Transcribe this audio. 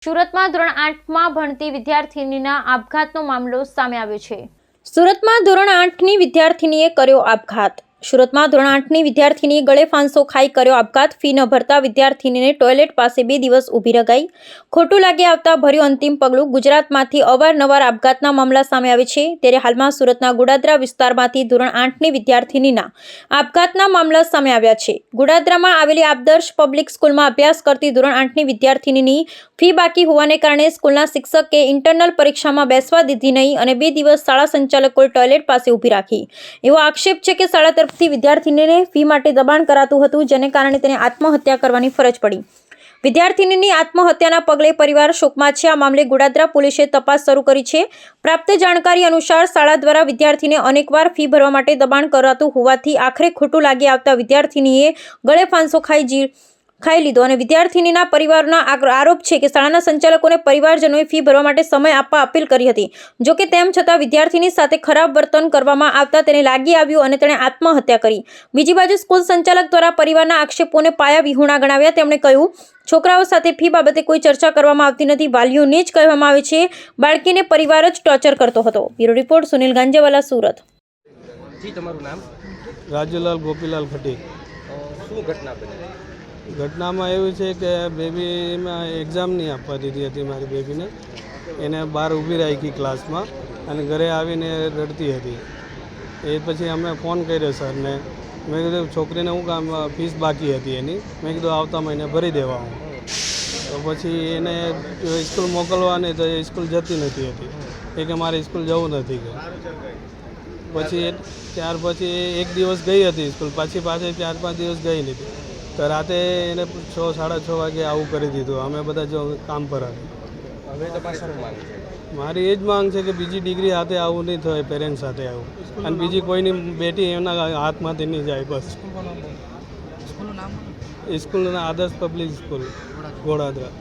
સુરતમાં ધોરણ 8માં ભણતી વિદ્યાર્થિનીના આપઘાતનો મામલો સામે આવ્યો છે। સુરતમાં ધોરણ 8ની વિદ્યાર્થિનીએ કર્યો આપઘાત। સુરતમાં ધોરણ 8ની વિદ્યાર્થિનીએ ગળે ફાંસો ખાઈ કર્યો આપઘાત। ફી ન ભરતા વિદ્યાર્થિનીને ટોયલેટ પાસે 2 દિવસ ઊભી રખાઈ। ખોટું લાગી આવતા ભર્યું અંતિમ પગલું। ગુજરાતમાંથી અવારનવાર આપઘાતના મામલા સામે આવે છે, ત્યારે હાલમાં સુરતના ગોડાદરા વિસ્તારમાંથી ધોરણ 8ની વિદ્યાર્થિનીના આપઘાતના મામલા સામે આવ્યા છે। ગોડાદરામાં આવેલી આદર્શ પબ્લિક સ્કૂલમાં અભ્યાસ કરતી ધોરણ 8ની વિદ્યાર્થિનીની ફી બાકી હોવાને કારણે સ્કૂલના શિક્ષકે ઇન્ટરનલ પરીક્ષામાં બેસવા દીધી નહીં અને 2 દિવસ શાળા સંચાલકોએ ટોયલેટ પાસે ઊભી રાખી। એવો આક્ષેપ છે કે શાળા તરફથી વિદ્યાર્થિનીને ફી માટે દબાણ કરાતું હતું, જેને કારણે તેને આત્મહત્યા કરવાની ફરજ પડી। વિદ્યાર્થિનીની આત્મહત્યાના પગલે પરિવાર શોકમાં છે। આ મામલે ગોડાદરા પોલીસે તપાસ શરૂ કરી છે। પ્રાપ્ત જાણકારી અનુસાર શાળા દ્વારા વિદ્યાર્થીને અનેકવાર ફી ભરવા માટે દબાણ કરાતું હોવાથી આખરે ખોટું લાગી આવતા વિદ્યાર્થિનીએ ગળે ફાંસો ખાઈ લીધો અને વિદ્યાર્થિનીના પરિવારના આરોપ છે કે શાળાના સંચાલકોને પરિવારજનોએ ફી ભરવા માટે સમય આપવા અપીલ કરી હતી। જોકે તેમ છતાં વિદ્યાર્થિની સાથે ખરાબ વર્તન કરવામાં આવતા તેને લાગી આવ્યું અને તેણે આત્મહત્યા કરી। બીજી બાજુ સ્કૂલ સંચાલક દ્વારા પરિવારના આક્ષેપોને પાયા વિહોણા ગણાવ્યા। તેમણે કહ્યું, છોકરાઓ સાથે ફી બાબતે કોઈ ચર્ચા કરવામાં આવતી નથી। વાલીઓને જ કહેવામાં આવે છે, બાળકીને પરિવાર જ ટોર્ચર કરતો હતો। Bureau report, Sunil Ganjewala, Surat. જી, તમારું નામ? રાજુલાલ ગોપીલાલ ખટી। શું ઘટના બની? ઘટનામાં એવું છે કે બેબીમાં એક્ઝામ નહીં આપવા દીધી હતી મારી બેબીને। એને બહાર ઊભી રાખી ક્લાસમાં અને ઘરે આવીને રડતી હતી। એ પછી અમે ફોન કર્યો સરને। મેં કીધું છોકરીને હું કામ ફીસ બાકી હતી એની, મેં કીધું આવતા મહિને ભરી દેવા હું। તો પછી એને સ્કૂલ મોકલવાની તો એ સ્કૂલ જતી નથી હતી। એ કે મારે સ્કૂલ જવું નથી કે પછી ત્યાર પછી 1 દિવસ ગઈ હતી સ્કૂલ, પાછી 4-5 દિવસ ગઈ નથી। તો રાતે એને 6, 6:30 વાગે આવું કરી દીધું। અમે બધા જો કામ પર હતા। હવે તો પાછળ માંગ છે? મારી એ જ માંગ છે કે બીજી ડિગ્રી સાથે આવું નહીં થાય, પેરેન્ટ્સ સાથે આવું, અને બીજી કોઈની બેટી એમના હાથમાંથી નહીં જાય બસ। સ્કૂલનું નામ? સ્કૂલના આદર્શ પબ્લિક સ્કૂલ, ગોડાદરા।